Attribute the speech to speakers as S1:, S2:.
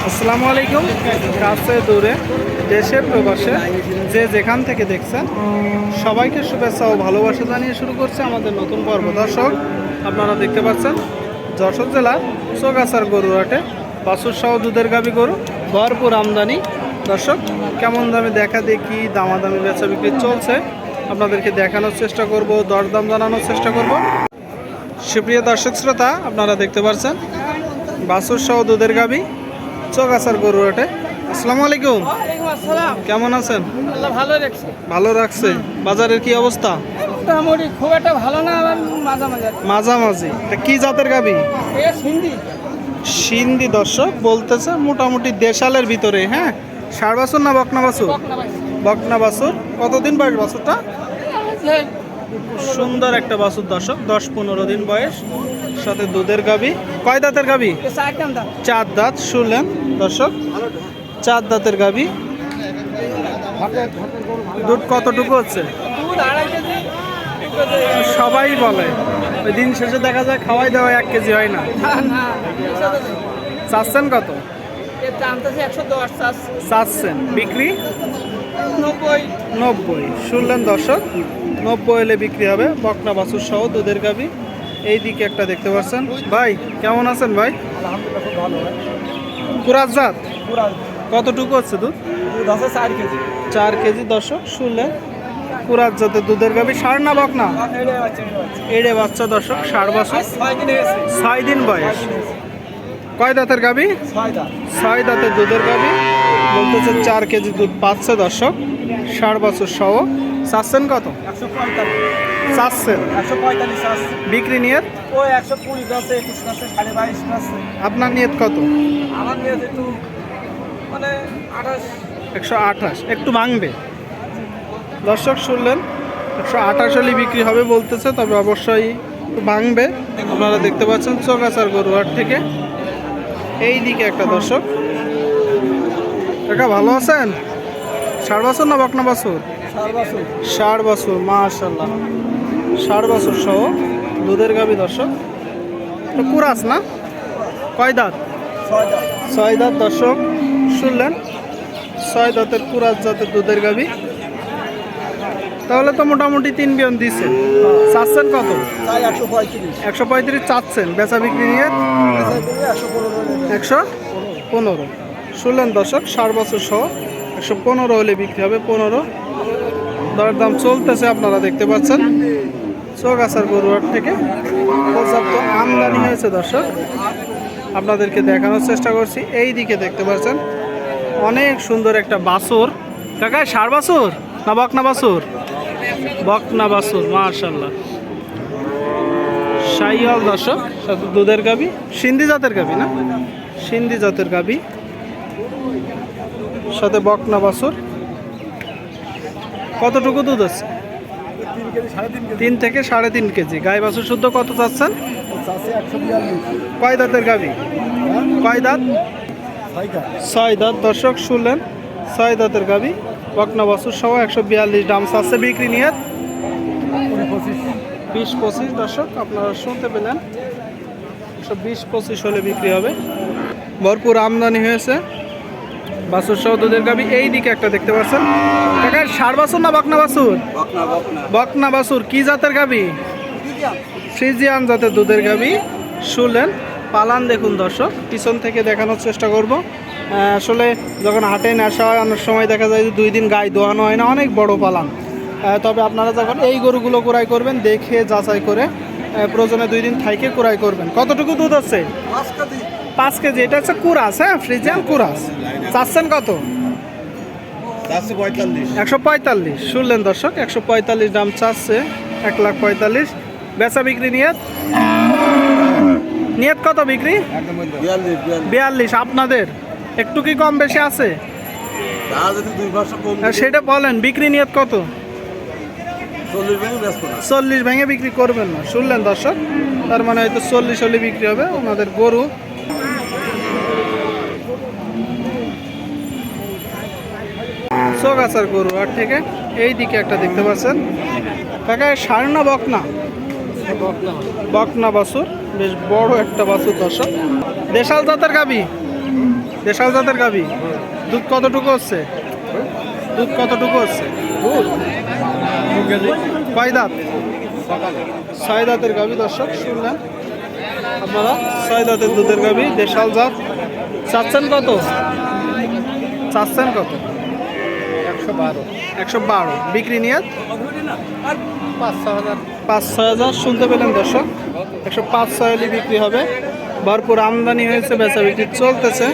S1: আসসালামু আলাইকুম। কাছে দূরে দেশে প্রবাসে যে যেখান থেকে দেখছেন সবাইকে শুভেচ্ছা ও ভালোবাসা জানিয়ে শুরু করছে আমাদের নতুন পর্ব। দর্শক, আপনারা দেখতে পাচ্ছেন যশোর জেলার চৌগাছার গরুহাটে বাছুর সহ দুধের গাভী গরু ভরপুর আমদানি। দর্শক, কেমন দামে দেখা দেখি দামাদামি বেচা বিক্রি চলছে আপনাদেরকে দেখানোর চেষ্টা করব, দরদাম জানানোর চেষ্টা করব। সুপ্রিয় দর্শক শ্রোতা, আপনারা দেখতে পাচ্ছেন বাছুর সহ দুধের গাভী চৌগাছার গরুহাটে। আসসালামু আলাইকুম। কেমন আছেন? ভালো রাখছে। বাজারের কি অবস্থা?
S2: খুব একটা ভালো না,
S1: মাঝামাঝি। কি জাতের গাভী? সিন্ধি। দর্শক বলতেছে মোটামুটি দেশালের ভিতরে। হ্যাঁ, ষাঁড় বাছুর না বকনা বাছুর? বকনা বাছুর। কতদিন বয়স বাছুরটা? সুন্দর একটা বাছুর দর্শক, 10-15 দিন বয়স, সাথে দুধের গাভী। কয় দাঁতের গাভী? 4 দাঁত। শুনলেন দর্শক, 4 দাঁতের গাভী। দুধ কতটুকু হচ্ছে? সবাই বলে ওই দিন শেষে দেখা যায় খাওয়াই দেওয়া 1 কেজি হয় না। চাচ্ছেন কত? চাচ্ছেন। বিক্রি 90। শুনলেন দর্শক, 90 হলে বিক্রি হবে। বকনা বাছুর সহ দুধের গাভী। এই দিকে একটা দেখতে পাচ্ছেন। ভাই কেমন আছেন ভাই? কুরাস জাত। কতটুকু হচ্ছে দুধ? 4 কেজি। দর্শক শুনলেন, কুরাস জাতের দুধের গাভী। ষাঁড় না বকনা? এড়ে বাচ্চা দর্শক, ষাঁড় বাছুর, 6 দিন বয়স। কয় দাঁতের গাভী? 6 দাঁতের দুধের গাভী। বলতেছে 4 কেজি দুধ পাচ্ছে দর্শক, ষাঁড় বাছুর সহ। চাচ্ছেন কত? চাচ্ছেন। বিক্রি নিয়ত? আপনার নিয়ত কত? 128। একটু ভাঙবে দর্শক, শুনলেন 128 হলে বিক্রি হবে বলতেছে, তবে অবশ্যই একটু ভাঙবে। আপনারা দেখতে পাচ্ছেন চৌগাছার গরুহাট থেকে। এই দিকে একটা দর্শক। কাকা ভালো আছেন? ষাঁড় বাছুর না বকনা বাছুর? ষাঁড় বাছুর। মাশাআল্লাহ, ষাঁড় বাছুর সহ দুধের গাভী দর্শক। কুরাস না? কয় দাঁত? 6 দাঁত দর্শক। শুনলেন, 6 দাঁতের কুরাস জাতের দুধের গাভী। তাহলে তো মোটামুটি 3 বিয়ন দিচ্ছে। চাচ্ছেন কত? 135 চাচ্ছেন। বেচা বিক্রি নিয়ে 115। শুনলেন দর্শক, ষাঁড় বাছুর সহ 115 হলে বিক্রি হবে। 15 দরদাম চলতেছে, আপনারা দেখতে পাচ্ছেন চৌগাছার গরুহাট থেকে। পর্যাপ্ত আমদানি হয়েছে দর্শক, আপনাদেরকে দেখানোর চেষ্টা করছি। এই দিকে দেখতে পাচ্ছেন অনেক সুন্দর একটা বাছুর। কাকা ষাঁড় বাছুর না বকনা বাছুর? বকনা বাছুর। মাশাআল্লাহ, শাহিওয়াল দর্শক, সাথে দুধের গাভী। সিন্ধি জাতের গাভী না? সিন্ধি জাতের গাভী, সাথে বকনা বাছুর। কতটুকু দুধ আছে? 3 থেকে 3.5 কেজি। গাই বাছুর শুদ্ধ কত চাচ্ছেন? কয় দাঁতের গাভী? কয় দাঁত? 6 দাঁত দর্শক। শুনলেন, 6 দাঁতের গাভী, বকনা বাছুর সহ 142 দাম চাচ্ছে। বিক্রি নিয়ে 20-25 দর্শক, আপনারা শুনতে পেলেন। 120-25 হলে বিক্রি হবে। ভরপুর আমদানি হয়েছে বাছুর সহ দুধের গাভী। এই দিকে একটা দেখতে পাচ্ছেন। কাকা ষাঁড় বাছুর না বকনা বাছুর? বকনা বাছুর। কি জাতের গাভী? ফ্রিজিয়ান জাতের দুধের গাভী। শুনলেন, পালান দেখুন দর্শক, পিছন থেকে দেখানোর চেষ্টা করব। আসলে যখন হাটে নেশা হয় অনেক সময় দেখা যায় যে 2 দিন গায়ে দোয়ানো হয় না, অনেক বড় পালান। তবে আপনারা যখন এই গরুগুলো ক্রয় করবেন দেখে যাচাই করে, প্রয়োজনে 2 দিন থাইকে ক্রয় করবেন। কতটুকু দুধ আছে? 5 কেজি। এটা হচ্ছে কুরাস। হ্যাঁ, ফ্রিজিয়ান কুরাস। চাচ্ছেন কত? 145। শুনলেন দর্শক, 145 দাম চাচ্ছে। 1,45,000। বেচা বিক্রি নিয়ত কত? বিক্রি 42। আপনাদের একটু কি কম বেশি আছে? সেটা বলেন। বিক্রি নিয়ত কত? 40 ভেঙে বিক্রি করবেন না। শুনলেন দর্শক, তার মানে হয়তো 40 হলে বিক্রি হবে ওনাদের গরু। চৌগাছার গরুহাট থেকে। এই দিকে একটা দেখতে পাচ্ছেন। কাকা ষাঁড় না বকনা? বকনা বাছুর, বেশ বড় একটা বাছুর দর্শক। দেশাল জাতের গাভী। দেশাল জাতের গাভী। দুধ কতটুকু হচ্ছে? দুধ কতটুকু হচ্ছে? কয় দাঁত? 6 দাঁতের গাভী। দর্শক শুনলেন আপনারা, 6 দাঁতের দুধের গাভী, দেশাল জাত। চাচ্ছেন কত? চাচ্ছেন কত? 112। বিক্রি নিয়ে 5-6 হাজার শুনতে পেলেন দর্শক। 105-6 হলে বিক্রি হবে। ভরপুর আমদানি হয়েছে, বেচা বিক্রি চলতেছে।